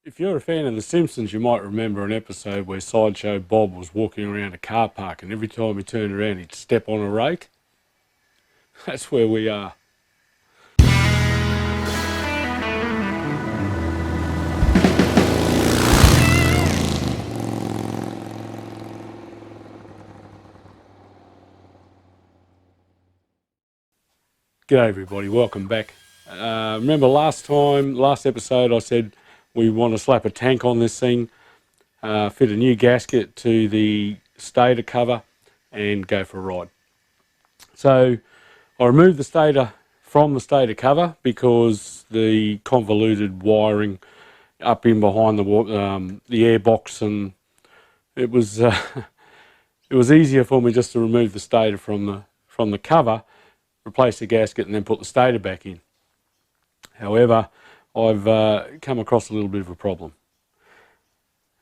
If you're a fan of The Simpsons, you might remember an episode where Sideshow Bob was walking around a car park and every time he turned around he'd step on a rake. That's where we are. G'day everybody, welcome back. Remember last episode I said we want to slap a tank on this thing, fit a new gasket to the stator cover and go for a ride. So I removed the stator from the stator cover because the convoluted wiring up in behind the airbox, and it was easier for me just to remove the stator from the cover, replace the gasket and then put the stator back in. However, I've come across a little bit of a problem.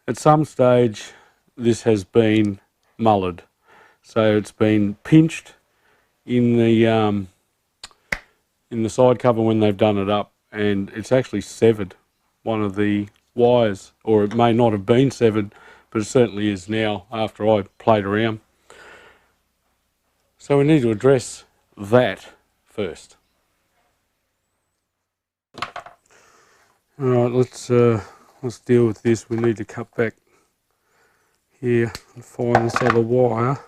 At some stage this has been mullered, so it's been pinched in the side cover when they've done it up, and it's actually severed one of the wires, or it may not have been severed, but it certainly is now after I played around. So we need to address that first. Alright, let's deal with this. We need to cut back here and find this other wire,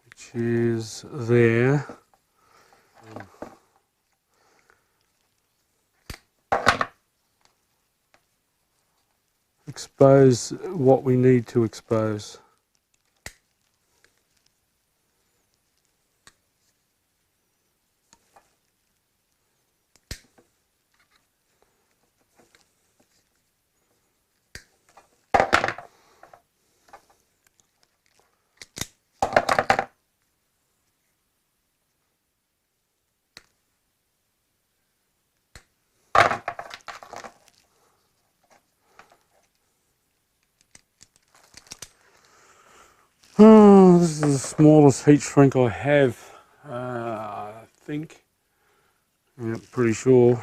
which is there. Expose what we need to expose. Oh, this is the smallest heat shrink I have, I think. Yeah, pretty sure.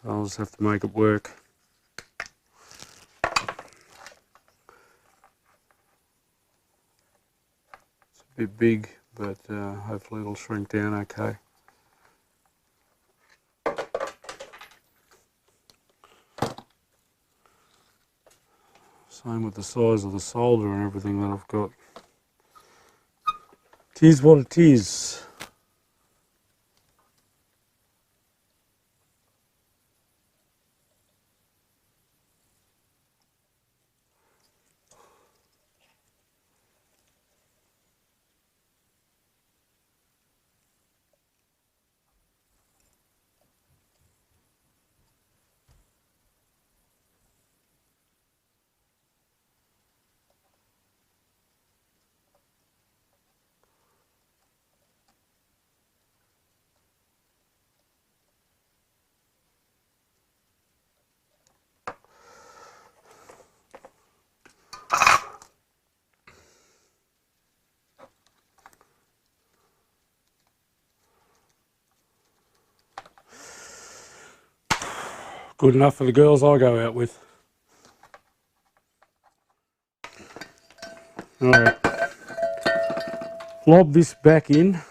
I'll just have to make it work. It's a bit big, but hopefully it'll shrink down okay. Same with the size of the solder and everything that I've got. It is what it is. Good enough for the girls I go out with. Alright, lob this back in.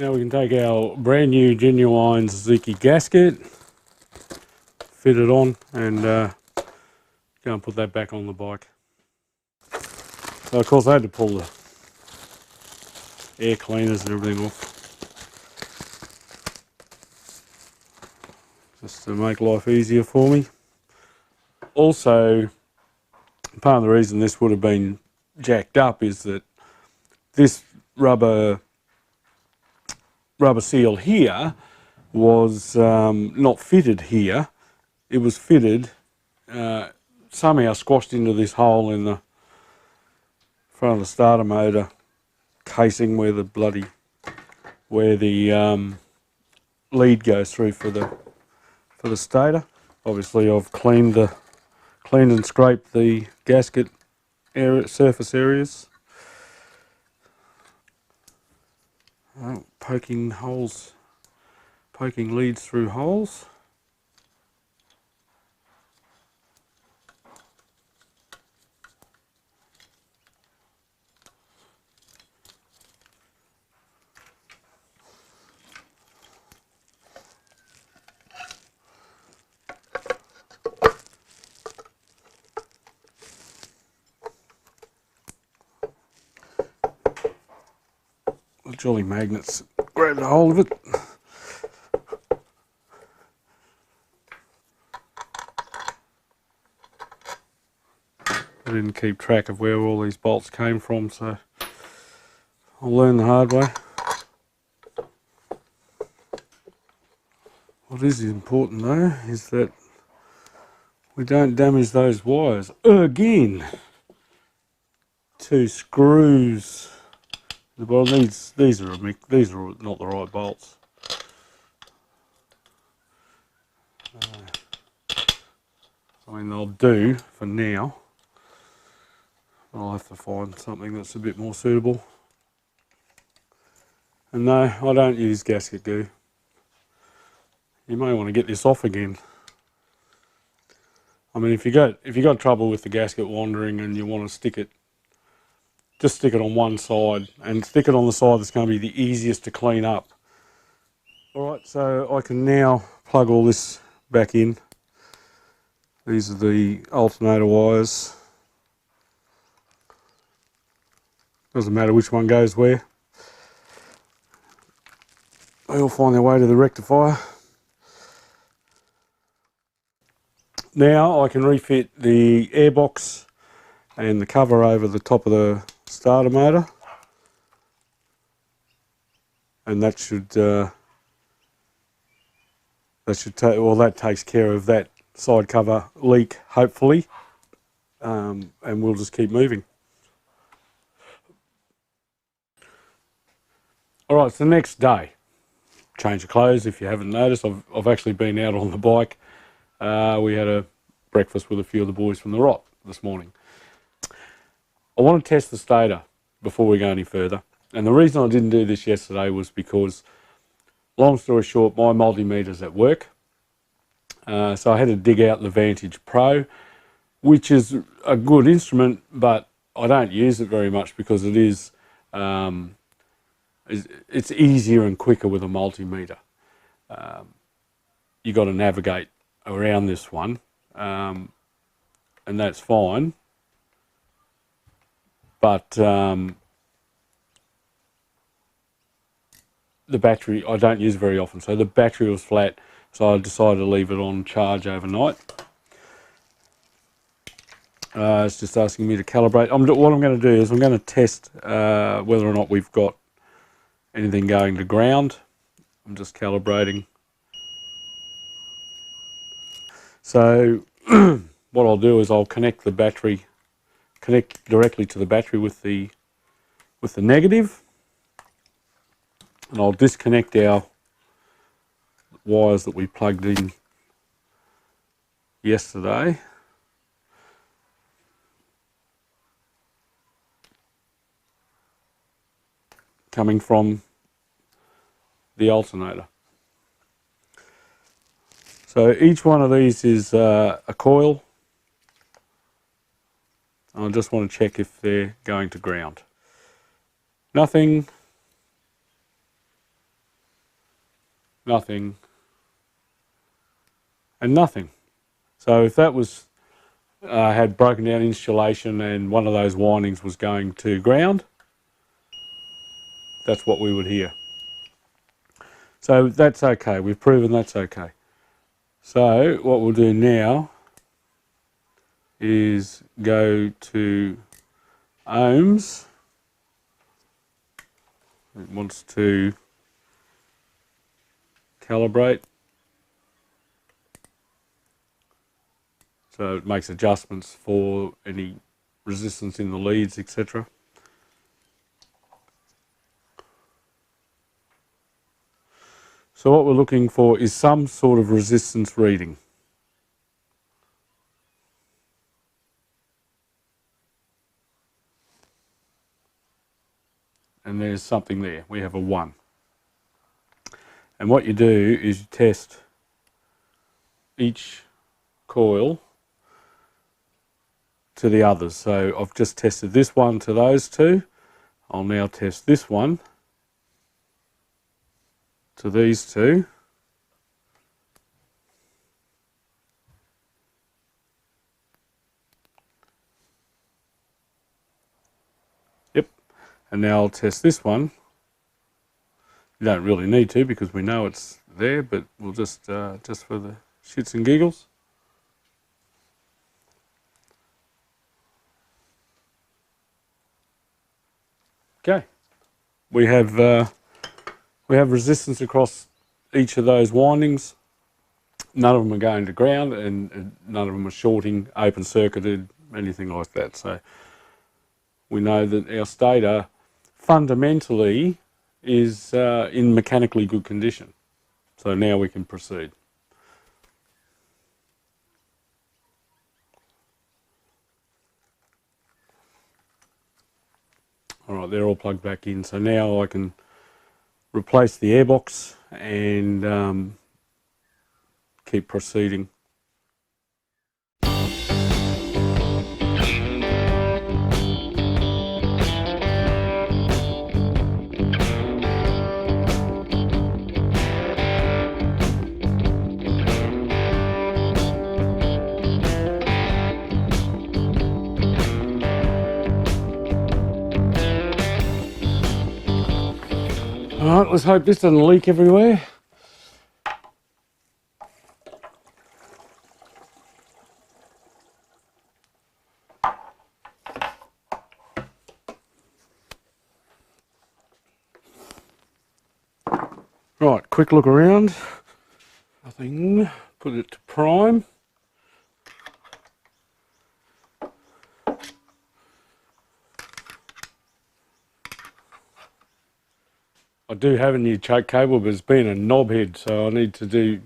Now we can take our brand new genuine Suzuki gasket, fit it on, and go and put that back on the bike. So of course I had to pull the air cleaners and everything off, just to make life easier for me. Also, part of the reason this would have been jacked up is that this rubber seal here was not fitted here, it was fitted, somehow squashed into this hole in the front of the starter motor casing where the lead goes through for the stator. Obviously, I've cleaned and scraped the gasket surface areas. Poking leads through holes. The jolly magnets grabbed a hold of it. I didn't keep track of where all these bolts came from, so I'll learn the hard way. What is important though is that we don't damage those wires again. 2 screws. Well, these are not the right bolts. I mean, they'll do for now. I'll have to find something that's a bit more suitable. And no, I don't use gasket glue. You may want to get this off again. I mean, if you got trouble with the gasket wandering and you want to stick it, just stick it on one side and stick it on the side that's going to be the easiest to clean up. Alright, so I can now plug all this back in. These are the alternator wires. Doesn't matter which one goes where. They all find their way to the rectifier. Now I can refit the airbox and the cover over the top of the starter motor, and that takes care of that side cover leak, hopefully, and we'll just keep moving. All right, it's the next day. Change of clothes. If you haven't noticed, I've actually been out on the bike. We had a breakfast with a few of the boys from the Rot this morning. I want to test the stator before we go any further. And the reason I didn't do this yesterday was because, long story short, my multimeter's at work. So I had to dig out the Vantage Pro, which is a good instrument, but I don't use it very much because it is it's easier and quicker with a multimeter. You got to navigate around this one, and that's fine. But the battery, I don't use very often, so the battery was flat, so I decided to leave it on charge overnight. It's just asking me to calibrate. What I'm going to do is I'm going to test whether or not we've got anything going to ground. I'm just calibrating. So what I'll do is I'll connect directly to the battery with the negative, and I'll disconnect our wires that we plugged in yesterday. Coming from the alternator. So each one of these is a coil. I just want to check if they're going to ground. Nothing, nothing, and nothing. So if that was had broken down insulation and one of those windings was going to ground, that's what we would hear. So that's okay. We've proven that's okay. So what we'll do now is go to ohms. It wants to calibrate. So it makes adjustments for any resistance in the leads, etc. So what we're looking for is some sort of resistance reading. And there's something there. We have a 1. And what you do is you test each coil to the others. So I've just tested this one to those two. I'll now test this one to these two. Yep. And now I'll test this one. You don't really need to because we know it's there, but we'll just for the shits and giggles. Okay, we have resistance across each of those windings. None of them are going to ground, and none of them are shorting, open circuited, anything like that. So we know that our stator fundamentally is in mechanically good condition. So now we can proceed. All right, they're all plugged back in. So now I can replace the airbox and keep proceeding. All right, let's hope this doesn't leak everywhere. Right, quick look around. Nothing. Put it to prime. I do have a new choke cable, but it's been a knobhead, so I need to do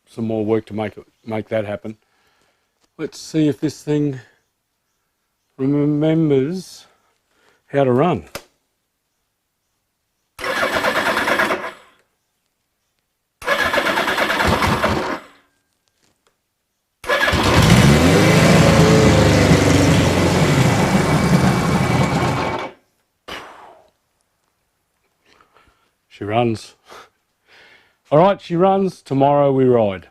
some more work to make that happen. Let's see if this thing remembers how to run. She runs. All right, she runs. Tomorrow we ride.